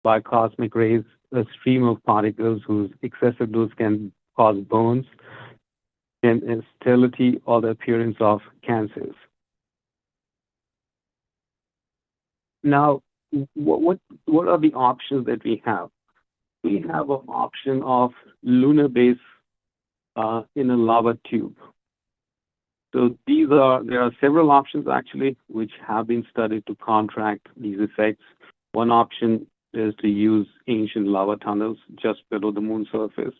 by cosmic rays, a stream of particles whose excessive dose can cause burns and instability or the appearance of cancers. Now, what are the options that we have? We have an option of lunar base in a lava tube. So there are several options actually which have been studied to counteract these effects. One option is to use ancient lava tunnels just below the moon surface,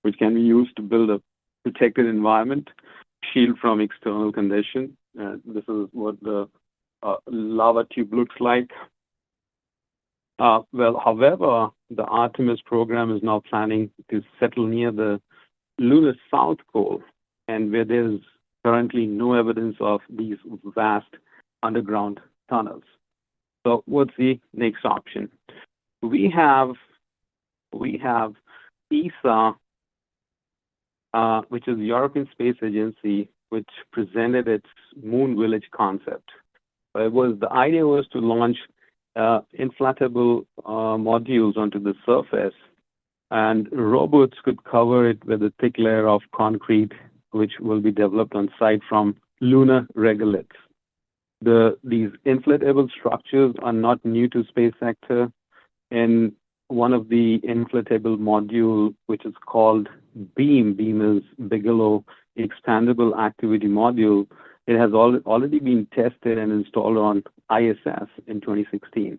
which can be used to build a protected environment, shield from external conditions. This is what the lava tube looks like. However, the Artemis program is now planning to settle near the lunar south pole, and where there's currently no evidence of these vast underground tunnels. So what's the next option? We have ESA, which is the European Space Agency, which presented its moon village concept. The idea was to launch inflatable modules onto the surface, and robots could cover it with a thick layer of concrete, which will be developed on site from lunar regoliths. These inflatable structures are not new to space sector. In one of the inflatable module, which is called BEAM is Bigelow Expandable Activity Module, it has already been tested and installed on ISS in 2016.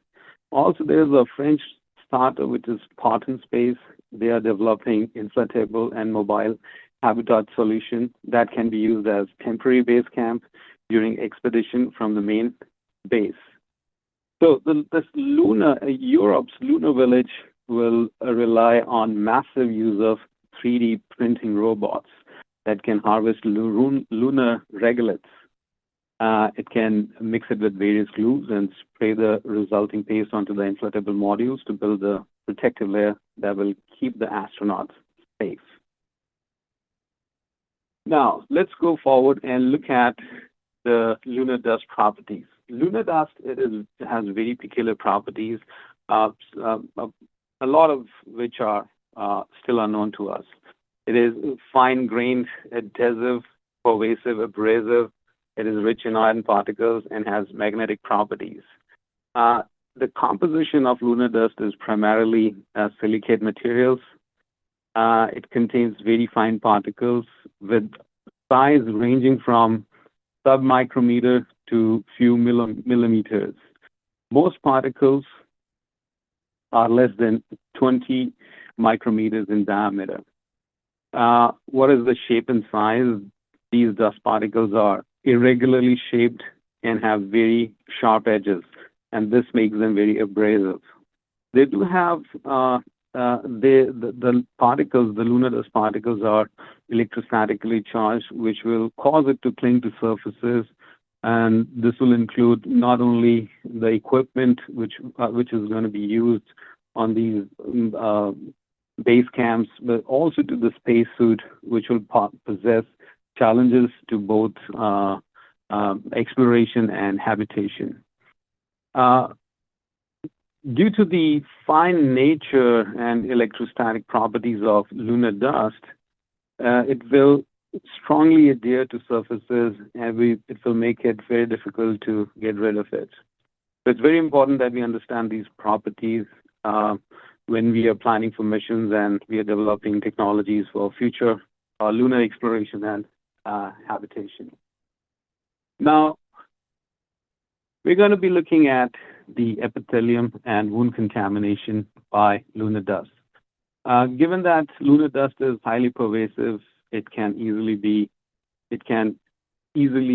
Also, there's a French startup, which is Parton Space. They are developing inflatable and mobile habitat solution that can be used as temporary base camp during expedition from the main base. So Europe's lunar village will rely on massive use of 3D printing robots that can harvest lunar regoliths. It can mix it with various glues and spray the resulting paste onto the inflatable modules to build a protective layer that will keep the astronauts safe. Now, let's go forward and look at the lunar dust properties. Lunar dust has very peculiar properties, a lot of which are still unknown to us. It is fine-grained, adhesive, pervasive, abrasive. It is rich in iron particles and has magnetic properties. The composition of lunar dust is primarily silicate materials. It contains very fine particles with size ranging from sub-micrometer to few millimeters. Most particles are less than 20 micrometers in diameter. What is the shape and size? These dust particles are irregularly shaped and have very sharp edges, and this makes them very abrasive. They do have the particles, the lunar dust particles, are electrostatically charged, which will cause it to cling to surfaces, and this will include not only the equipment which is going to be used on these base camps, but also to the spacesuit, which will possess challenges to both exploration and habitation. Due to the fine nature and electrostatic properties of lunar dust, it will strongly adhere to surfaces, and it will make it very difficult to get rid of it. So it's very important that we understand these properties when we are planning for missions and we are developing technologies for future lunar exploration and habitation. Now, we're going to be looking at the epithelium and wound contamination by lunar dust. Given that lunar dust is highly pervasive, it can easily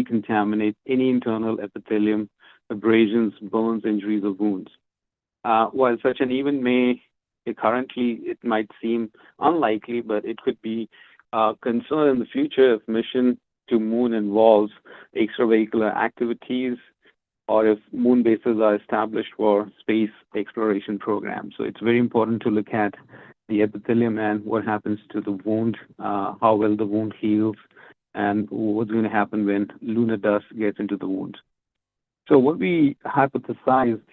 contaminate any internal epithelium, abrasions, burns, injuries, or wounds. While such an event currently it might seem unlikely, but it could be a concern in the future if mission to moon involves extravehicular activities, or if moon bases are established for space exploration programs. So it's very important to look at the epithelium and what happens to the wound, how well the wound heals, and what's going to happen when lunar dust gets into the wound. So what we hypothesized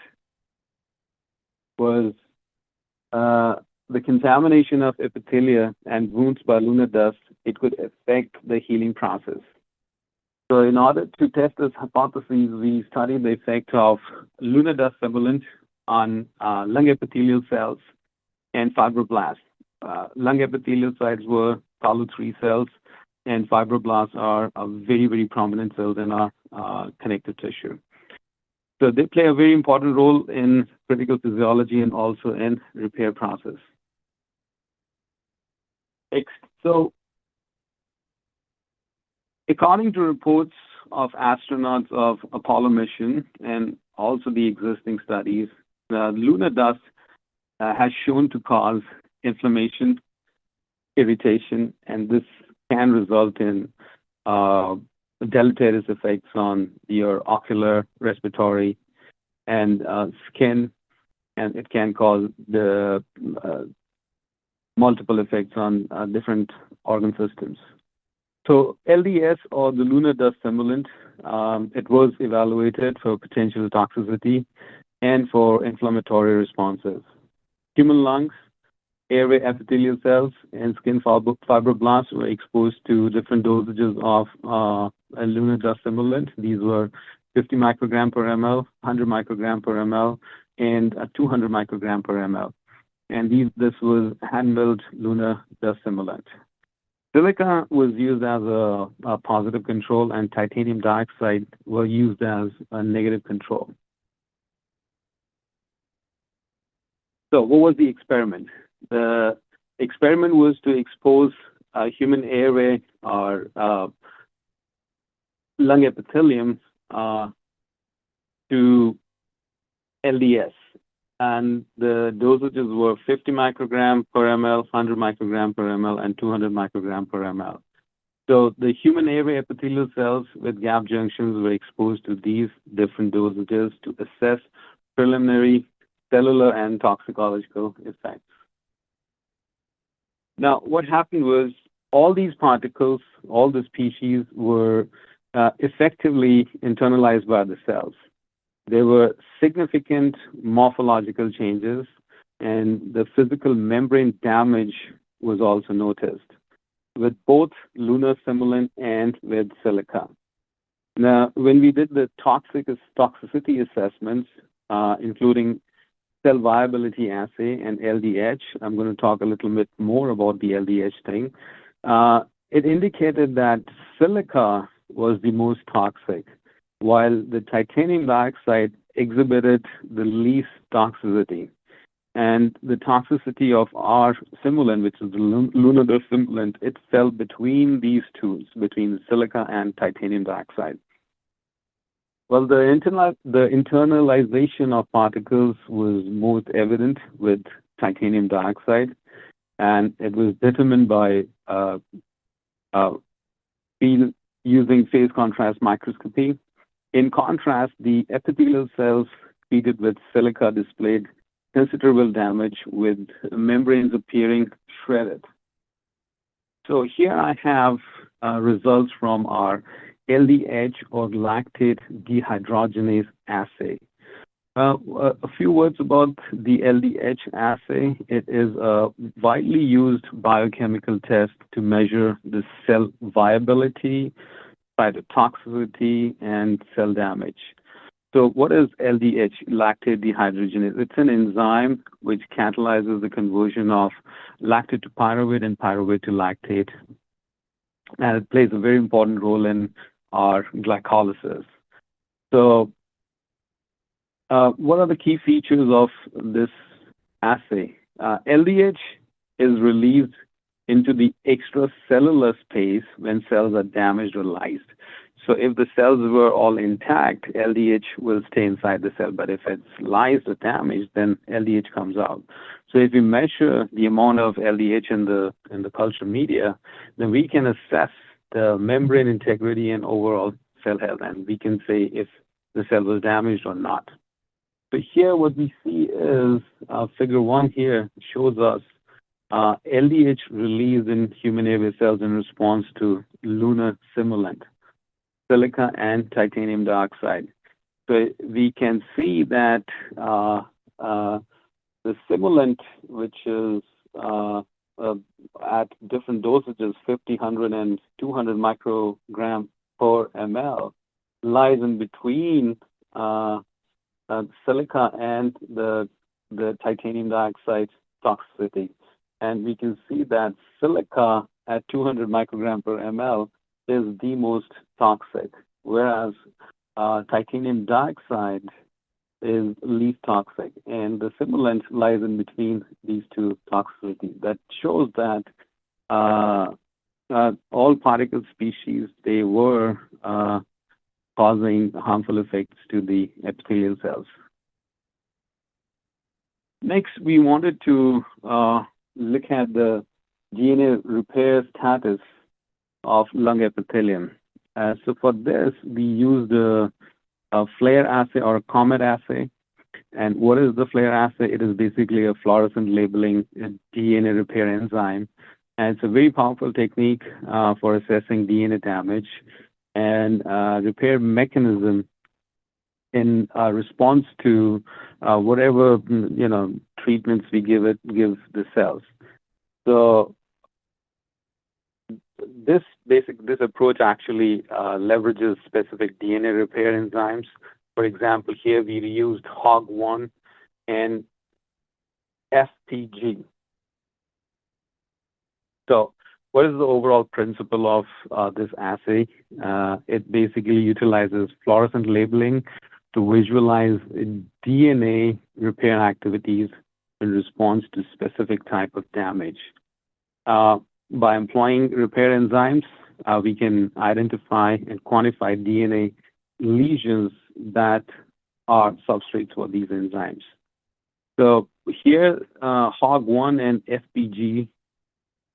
was the contamination of epithelia and wounds by lunar dust, it could affect the healing process. So in order to test this hypothesis, we studied the effect of lunar dust simulant on lung epithelial cells and fibroblasts. Lung epithelial cells were Colu-3 cells, and fibroblasts are a very, very prominent cells in our connective tissue. So they play a very important role in critical physiology and also in repair process. So according to reports of astronauts of Apollo mission and also the existing studies, lunar dust has shown to cause inflammation, irritation, and this can result in deleterious effects on your ocular, respiratory, and skin, and it can cause the multiple effects on different organ systems. So LDS, or the lunar dust simulant, it was evaluated for potential toxicity and for inflammatory responses. Human lungs, airway epithelial cells, and skin fibroblasts were exposed to different dosages of a lunar dust simulant. These were 50 microgram per ml, 100 microgram per ml, and 200 microgram per ml. And this was hand-milled lunar dust simulant. Silica was used as a positive control, and titanium dioxide were used as a negative control. So what was the experiment? The experiment was to expose human airway or lung epithelium to LDS. And the dosages were 50 microgram per ml, 100 microgram per ml, and 200 microgram per ml. So the human airway epithelial cells with gap junctions were exposed to these different dosages to assess preliminary cellular and toxicological effects. Now, what happened was all these particles, all the species were effectively internalized by the cells. There were significant morphological changes, and the physical membrane damage was also noticed with both lunar simulant and with silica. Now, when we did the toxicity assessments, including cell viability assay and LDH, I'm going to talk a little bit more about the LDH thing. It indicated that silica was the most toxic, while the titanium dioxide exhibited the least toxicity. And the toxicity of our simulant, which is the lunar dust simulant, it fell between these two, between silica and titanium dioxide. Well, the internalization of particles was most evident with titanium dioxide, and it was determined by using phase contrast microscopy. In contrast, the epithelial cells treated with silica displayed considerable damage, with membranes appearing shredded. So here I have results from our LDH, or lactate dehydrogenase assay. A few words about the LDH assay. It is a widely used biochemical test to measure the cell viability, cytotoxicity, and cell damage. So what is LDH, lactate dehydrogenase? It's an enzyme which catalyzes the conversion of lactate to pyruvate and pyruvate to lactate. And it plays a very important role in our glycolysis. So what are the key features of this assay? LDH is released into the extracellular space when cells are damaged or lysed. So if the cells were all intact, LDH will stay inside the cell. But if it's lysed or damaged, then LDH comes out. So if we measure the amount of LDH in the culture media, then we can assess the membrane integrity and overall cell health, and we can say if the cell was damaged or not. So here what we see is figure 1 here shows us LDH released in human airway cells in response to lunar simulant, silica, and titanium dioxide. So we can see that The simulant, which is at different dosages, 50, 100, and 200 microgram per ml, lies in between silica and the titanium dioxide toxicity. And we can see that silica at 200 microgram per ml is the most toxic, whereas titanium dioxide is least toxic, and the simulant lies in between these two toxicities. That shows that all particle species, they were causing harmful effects to the epithelial cells. Next, we wanted to look at the DNA repair status of lung epithelium. So for this, we used a flare assay or a comet assay. And what is the flare assay? It is basically a fluorescent labeling DNA repair enzyme. And it's a very powerful technique for assessing DNA damage and repair mechanism in response to whatever treatments we give the cells. So this approach actually leverages specific DNA repair enzymes. For example, here we used HOG1 and FPG. So what is the overall principle of this assay? It basically utilizes fluorescent labeling to visualize DNA repair activities in response to specific type of damage. By employing repair enzymes, we can identify and quantify DNA lesions that are substrates for these enzymes. So here, HOG1 and FPG,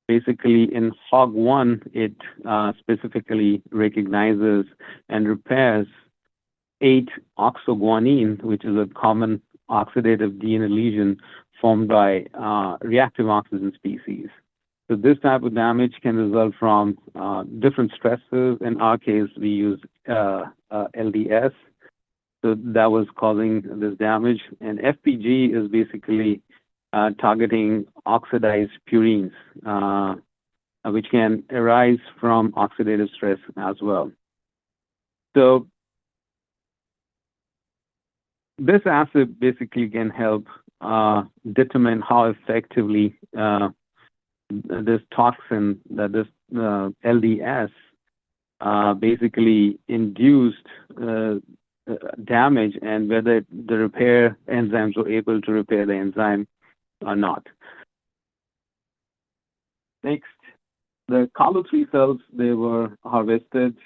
basically in HOG1, it specifically recognizes and repairs 8-oxoguanine, which is a common oxidative DNA lesion formed by reactive oxygen species. So this type of damage can result from different stresses. In our case, we use LDS. So that was causing this damage. And FPG is basically targeting oxidized purines, which can arise from oxidative stress as well. So this assay basically can help determine how effectively this toxin, that this LDS, basically induced damage, and whether the repair enzymes were able to repair the enzyme or not. Next, the CALO3 cells, they were harvested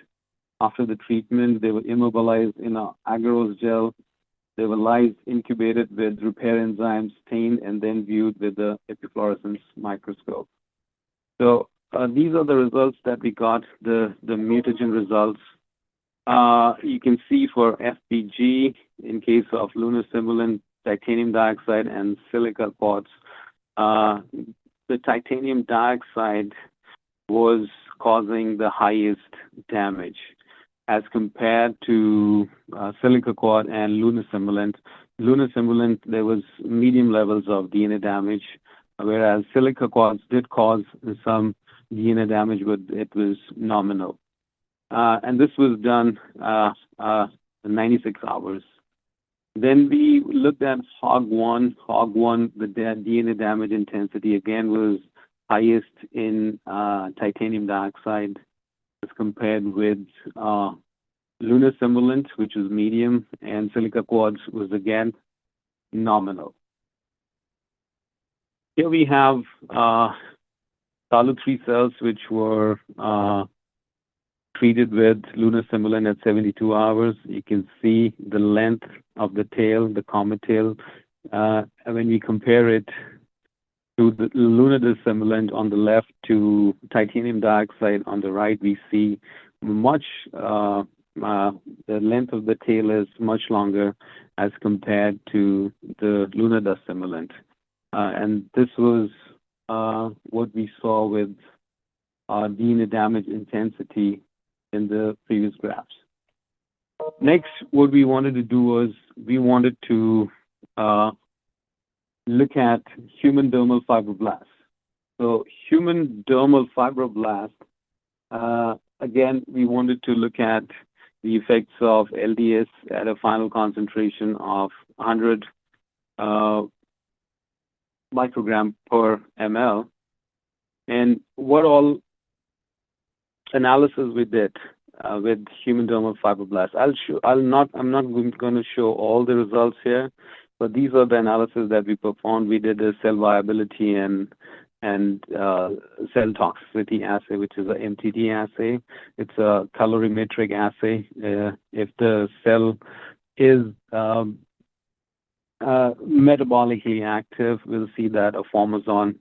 after the treatment. They were immobilized in an agarose gel. They were lysed, incubated with repair enzymes, stained, and then viewed with the epifluorescence microscope. So these are the results that we got, the mutagen results. You can see for FPG, in case of lunar simulant, titanium dioxide, and silica quartz, the titanium dioxide was causing the highest damage as compared to silica quartz and lunar simulant. Lunar simulant, there was medium levels of DNA damage, whereas silica quartz did cause some DNA damage, but it was nominal. And this was done in 96 hours. Then we looked at HOG1. HOG1, the DNA damage intensity, again, was highest in titanium dioxide as compared with lunar simulant, which was medium, and silica quartz was, again, nominal. Here we have CALO3 cells, which were treated with lunar simulant at 72 hours. You can see the length of the tail, the comet tail. And when we compare it to the lunar simulant on the left to titanium dioxide on the right, we see much, the length of the tail is much longer as compared to the lunar simulant. And this was what we saw with DNA damage intensity in the previous graphs. Next, what we wanted to do was we wanted to look at human dermal fibroblasts. So human dermal fibroblast, again, we wanted to look at the effects of LDS at a final concentration of 100 microgram per ml. And what all analysis we did with human dermal fibroblasts. I'm not going to show all the results here, but these are the analysis that we performed. We did a cell viability and cell toxicity assay, which is a MTD assay. It's a colorimetric assay. If the cell is metabolically active, we'll see that a formazole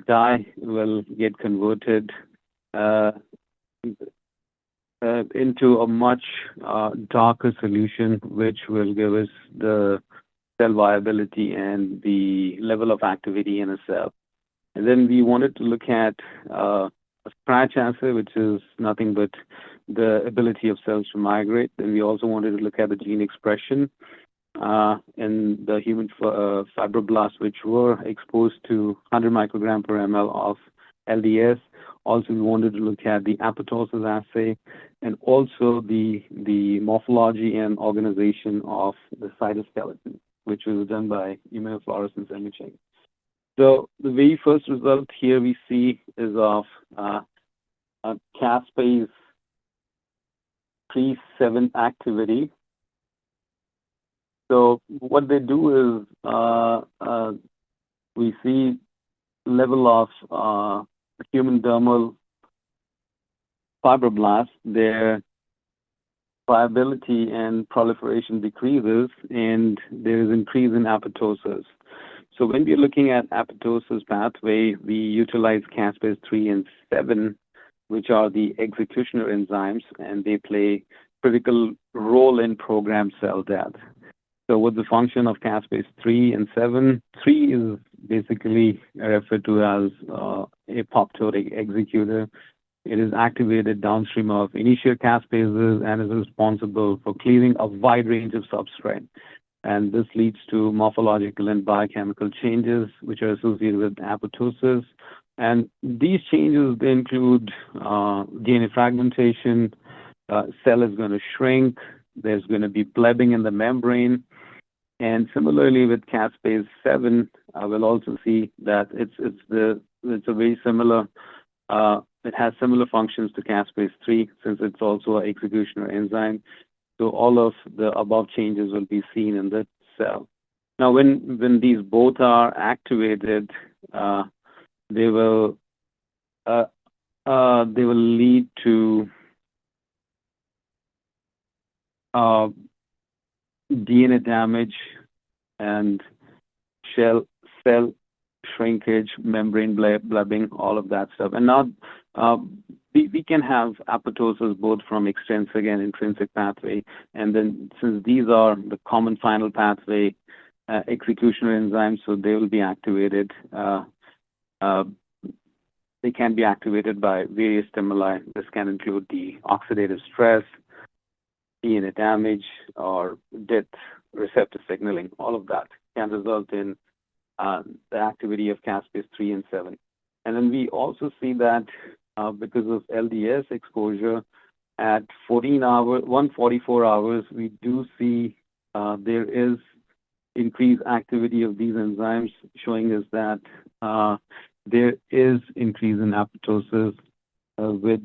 dye will get converted into a much darker solution, which will give us the cell viability and the level of activity in a cell. And then we wanted to look at a scratch assay, which is nothing but the ability of cells to migrate. And we also wanted to look at the gene expression in the human fibroblasts, which were exposed to 100 microgram per ml of LDS. Also, we wanted to look at the apoptosis assay and also the morphology and organization of the cytoskeleton, which was done by immunofluorescence imaging. So the very first result here we see is of caspase 3-7 activity. So what they do is we see level of human dermal fibroblasts, their viability and proliferation decreases, and there is increase in apoptosis. So when we're looking at apoptosis pathway, we utilize caspase 3 and 7, which are the executioner enzymes, and they play critical role in programmed cell death. So what's the function of caspase 3 and 7? 3 is basically referred to as apoptotic executor. It is activated downstream of initial caspases and is responsible for cleaving a wide range of substrate. And this leads to morphological and biochemical changes which are associated with apoptosis. And these changes include DNA fragmentation, cell is going to shrink, there's going to be blebbing in the membrane. And similarly with caspase 7, we'll also see that it's a very similar, it has similar functions to caspase 3 since it's also an executioner enzyme. So all of the above changes will be seen in the cell. Now, when these both are activated, they will lead to DNA damage and cell shrinkage, membrane blebbing, all of that stuff. And now we can have apoptosis both from extrinsic and intrinsic pathway. And then since these are the common final pathway executioner enzymes, so they will be activated. They can be activated by various stimuli. This can include the oxidative stress, DNA damage, or death receptor signaling. All of that can result in the activity of caspase 3 and 7. And then we also see that because of LDS exposure at 144 hours, we do see there is increased activity of these enzymes, showing us that there is increase in apoptosis with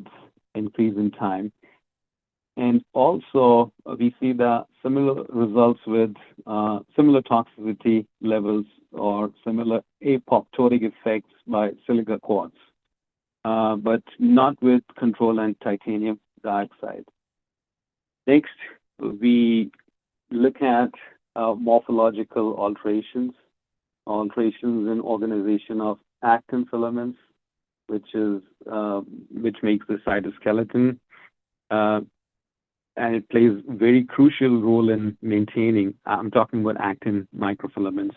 increase in time. And also, we see the similar results with similar toxicity levels or similar apoptotic effects by silica quartz, but not with control and titanium dioxide. Next, we look at morphological alterations in organization of actin filaments, which makes the cytoskeleton. And it plays a very crucial role in maintaining, I'm talking about actin microfilaments.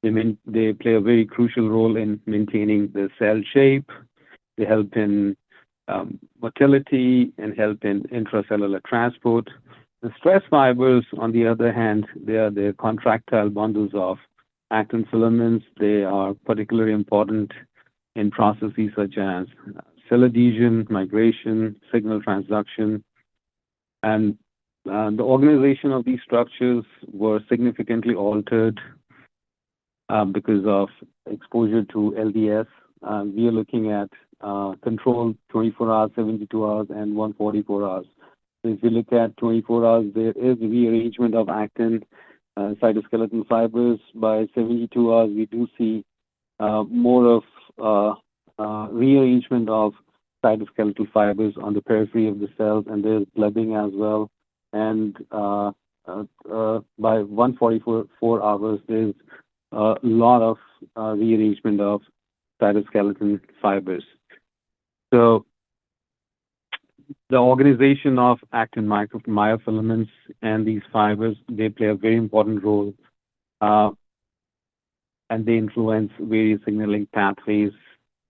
They play a very crucial role in maintaining the cell shape. They help in motility and help in intracellular transport. The stress fibers, on the other hand, they are the contractile bundles of actin filaments. They are particularly important in processes such as cell adhesion, migration, signal transduction, and the organization of these structures were significantly altered because of exposure to LDS. We are looking at control 24 hours, 72 hours, and 144 hours. So if you look at 24 hours, there is rearrangement of actin cytoskeleton fibers. By 72 hours, we do see more of rearrangement of cytoskeletal fibers on the periphery of the cells, and there's blebbing as well. And by 144 hours, there's a lot of rearrangement of cytoskeleton fibers. So the organization of actin myofilaments and these fibers, they play a very important role, and they influence various signaling pathways,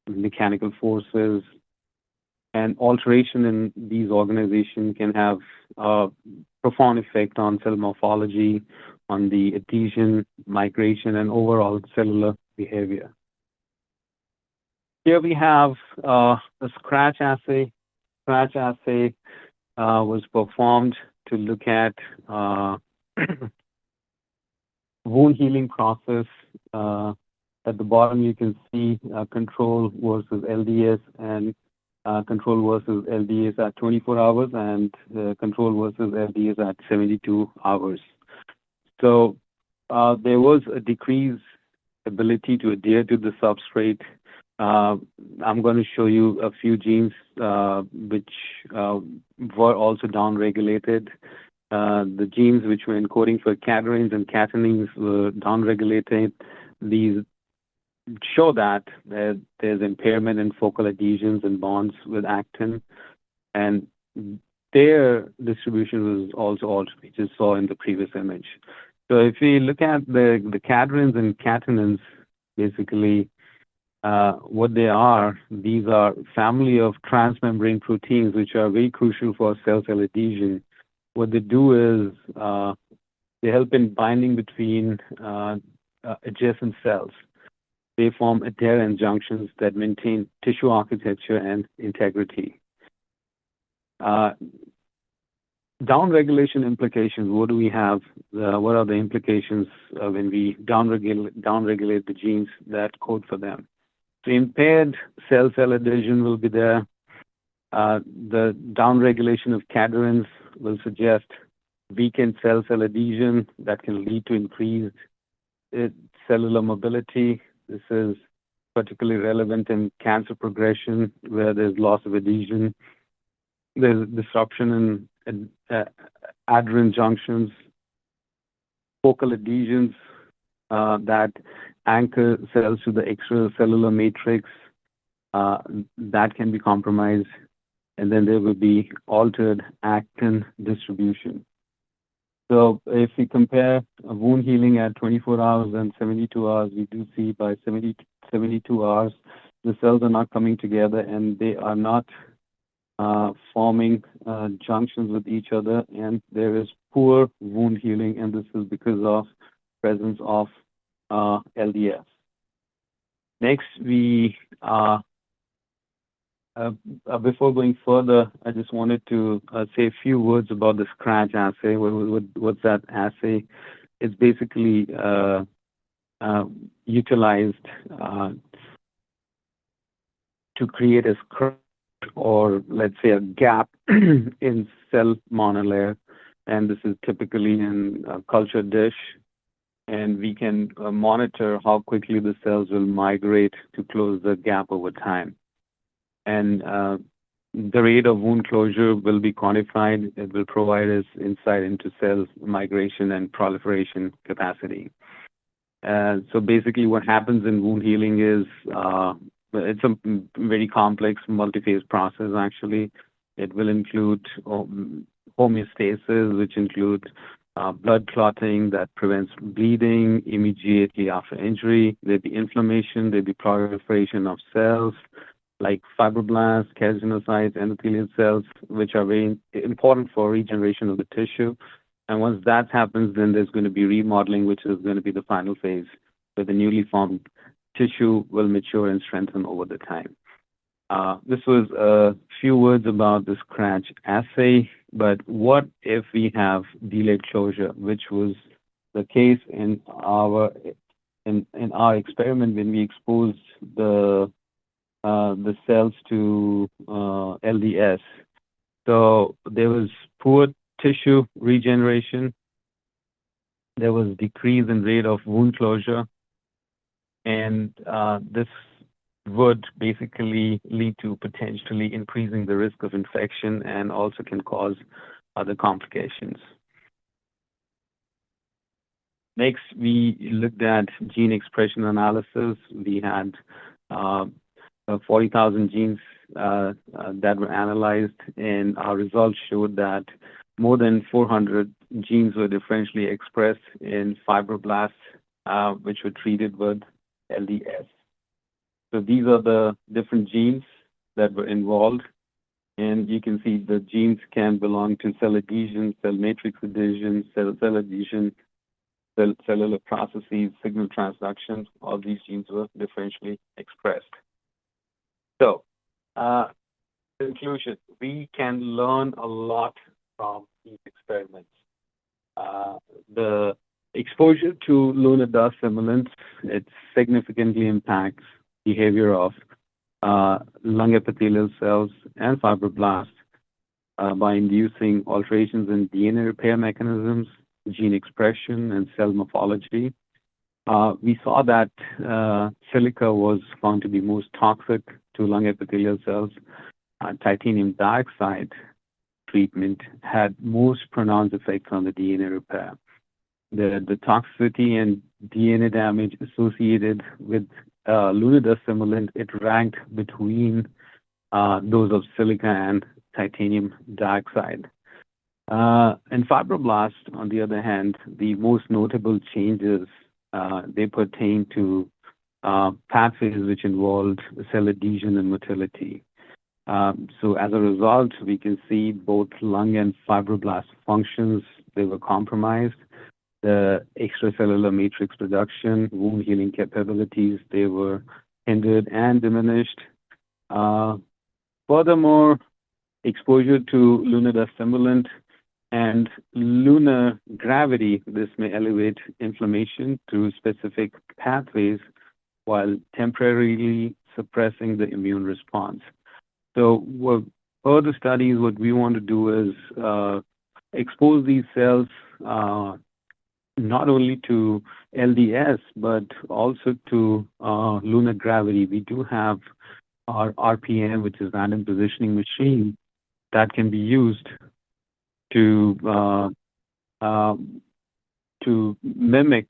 mechanical forces, and alteration in these organizations can have a profound effect on cell morphology, on the adhesion, migration, and overall cellular behavior. Here we have a scratch assay. Scratch assay was performed to look at wound healing process. At the bottom, you can see control versus LDS and control versus LDS at 24 hours and control versus LDS at 72 hours. So there was a decreased ability to adhere to the substrate. I'm going to show you a few genes which were also downregulated. The genes which were encoding for cadherins and catenins were downregulated. These show that there's impairment in focal adhesions and bonds with actin, and their distribution was also altered, we just saw in the previous image. So if we look at the cadherins and catenins, basically what they are, these are family of transmembrane proteins which are very crucial for cell-cell adhesion. What they do is they help in binding between adjacent cells. They form adherent junctions that maintain tissue architecture and integrity. Downregulation implications, what do we have? What are the implications when we downregulate the genes that code for them? So impaired cell-cell adhesion will be there. The downregulation of cadherins will suggest weakened cell-cell adhesion that can lead to increased cellular mobility. This is particularly relevant in cancer progression where there's loss of adhesion. There's disruption in adherent junctions, focal adhesions that anchor cells to the extracellular matrix that can be compromised, and then there will be altered actin distribution. So if we compare a wound healing at 24 hours and 72 hours, we do see by 72 hours, the cells are not coming together and they are not forming junctions with each other, and there is poor wound healing, and this is because of presence of LDS. Next, we before going further, I just wanted to say a few words about the scratch assay. What's that assay? It's basically utilized to create a scratch, or let's say a gap in cell monolayer, and this is typically in a culture dish, and we can monitor how quickly the cells will migrate to close the gap over time. And the rate of wound closure will be quantified. It will provide us insight into cell migration and proliferation capacity. So basically what happens in wound healing is it's a very complex multi-phase process, actually. It will include homeostasis, which includes blood clotting that prevents bleeding immediately after injury. There'll be inflammation, there'll be proliferation of cells like fibroblasts, keratinocytes, endothelial cells, which are very important for regeneration of the tissue. And once that happens, then there's going to be remodeling, which is going to be the final phase. where the newly formed tissue will mature and strengthen over the time. This was a few words about the scratch assay, but what if we have delayed closure, which was the case in our experiment when we exposed the cells to LDS. So there was poor tissue regeneration, there was decrease in rate of wound closure, and this would basically lead to potentially increasing the risk of infection and also can cause other complications. Next, we looked at gene expression analysis. We had 40,000 genes that were analyzed, and our results showed that more than 400 genes were differentially expressed in fibroblasts, which were treated with LDS. So these are the different genes that were involved, and you can see the genes can belong to cell adhesion, cell matrix adhesion, cell adhesion, cellular processes, signal transduction. All these genes were differentially expressed. So, conclusion, we can learn a lot from these experiments. The exposure to lunar dust simulants, it significantly impacts behavior of lung epithelial cells and fibroblasts by inducing alterations in DNA repair mechanisms, gene expression, and cell morphology. We saw that silica was found to be most toxic to lung epithelial cells. Titanium dioxide treatment had most pronounced effects on the DNA repair. The toxicity and DNA damage associated with lunar dust simulant, it ranked between those of silica and titanium dioxide. In fibroblasts, on the other hand, the most notable changes, they pertain to pathways which involved cell adhesion and motility. So as a result, we can see both lung and fibroblast functions, they were compromised. The extracellular matrix production, wound healing capabilities, they were hindered and diminished. Furthermore, exposure to lunar dust simulant and lunar gravity, this may elevate inflammation through specific pathways while temporarily suppressing the immune response. So what further studies, what we want to do is expose these cells not only to LDS, but also to lunar gravity. We do have our RPM, which is random positioning machine, that can be used to mimic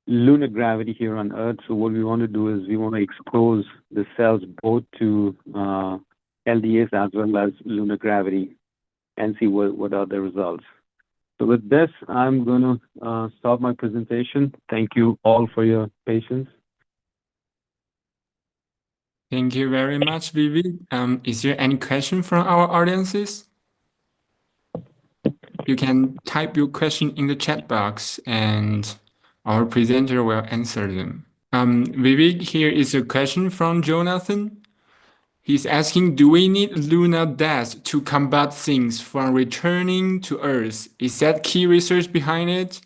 lunar gravity here on Earth. So what we want to do is we want to expose the cells both to LDS as well as lunar gravity and see what are the results. So with this, I'm going to stop my presentation. Thank you all for your patience. Thank you very much, Vivek. Is there any question from our audiences? You can type your question in the chat box and our presenter will answer them. Vivek, here is a question from Jonathan. He's asking, do we need lunar dust to combat things from returning to Earth? Is that key research behind it?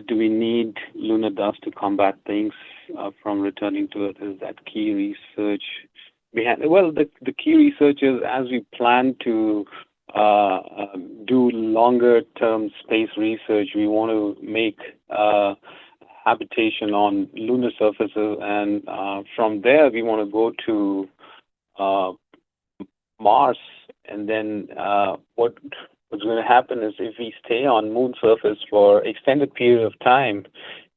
Do we need lunar dust to combat things from returning to Earth? Is that key research behind it? Well, the key research is as we plan to do longer term space research, we want to make habitation on lunar surfaces, and from there we want to go to Mars, and then what's going to happen is if we stay on moon surface for extended period of time,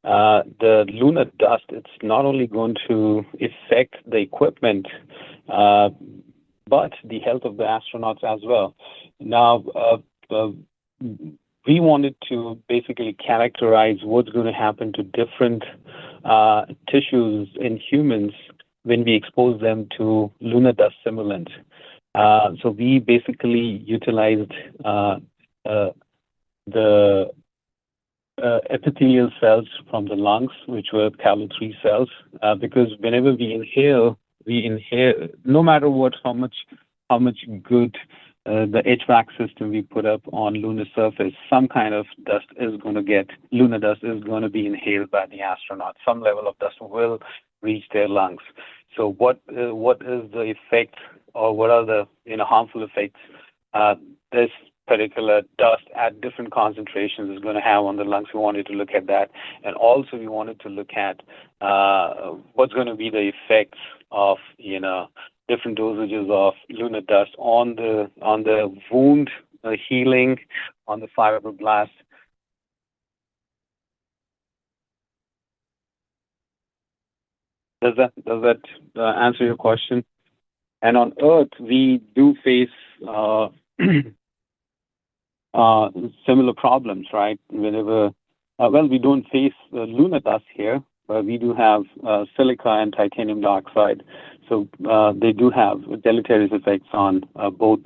the lunar dust, it's not only going to affect the equipment but the health of the astronauts as well. Now we wanted to basically characterize what's going to happen to different tissues in humans when we expose them to lunar dust simulant. So we basically utilized the epithelial cells from the lungs, which were Cal3 cells, because whenever we inhale, no matter what, how much good the HVAC system we put up on lunar surface, some kind of lunar dust is going to be inhaled by the astronaut. Some level of dust will reach their lungs. So what is the effect, or what are the harmful effects this particular dust at different concentrations is going to have on the lungs? We wanted to look at that, and also we wanted to look at what's going to be the effects of different dosages of lunar dust on the wound healing, on the fibroblast. Does that answer your question? And on Earth, we do face similar problems, right? Whenever, we don't face lunar dust here, but we do have silica and titanium dioxide. So they do have deleterious effects on both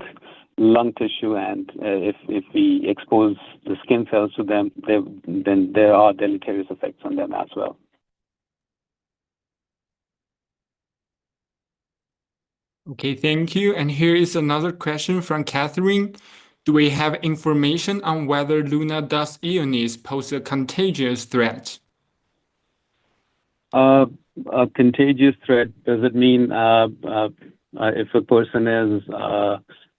lung tissue, and if we expose the skin cells to them, then there are deleterious effects on them as well. Okay, thank you. And here is another question from Catherine. Do we have information on whether lunar dust illness pose a contagious threat? A contagious threat, does it mean if a person is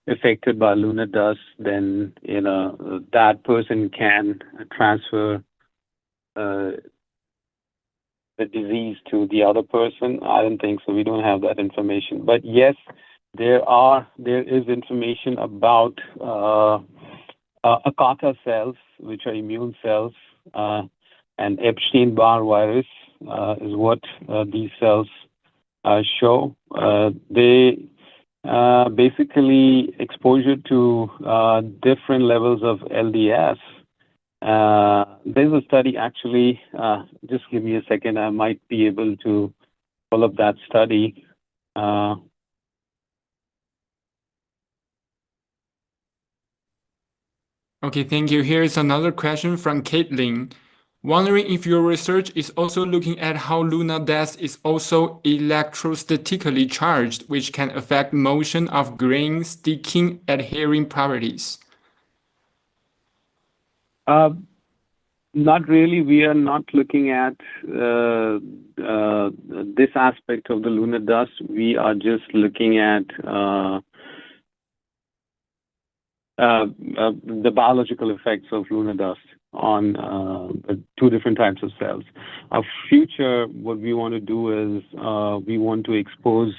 affected by lunar dust, then that person can transfer the disease to the other person? I don't think so. We don't have that information. But yes, there is information about Akata cells, which are immune cells, and Epstein-Barr virus is what these cells show. They basically exposure to different levels of LDS. There's a study actually, just give me a second, I might be able to pull up that study. Okay, thank you. Here is another question from Caitlin. Wondering if your research is also looking at how lunar dust is also electrostatically charged, which can affect motion of grain, sticking, adhering properties. Not really. We are not looking at this aspect of the lunar dust. We are just looking at the biological effects of lunar dust on two different types of cells. Our future, what we want to do is we want to expose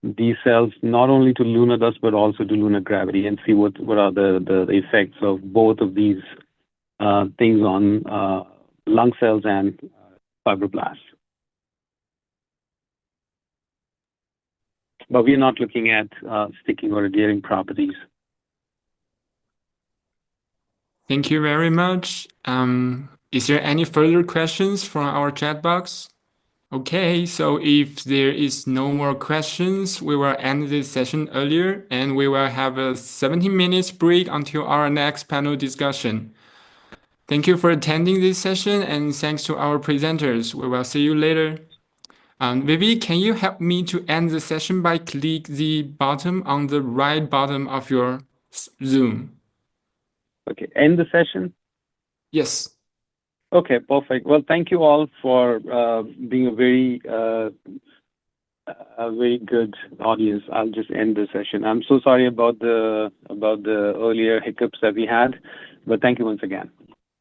these cells not only to lunar dust but also to lunar gravity, and see what are the effects of both of these things on lung cells and fibroblasts. But we're not looking at sticking or adhering properties. Thank you very much. Is there any further questions from our chat box? Okay, so if there is no more questions, we will end this session earlier, and we will have a 17 minutes break until our next panel discussion. Thank you for attending this session, and thanks to our presenters. We will see you later. Vivi, can you help me to end the session by click the button on the right bottom of your Zoom? Okay, end the session? Yes. Okay, perfect. Well, thank you all for being a very good audience. I'll just end the session. I'm so sorry about the earlier hiccups that we had, but thank you once again.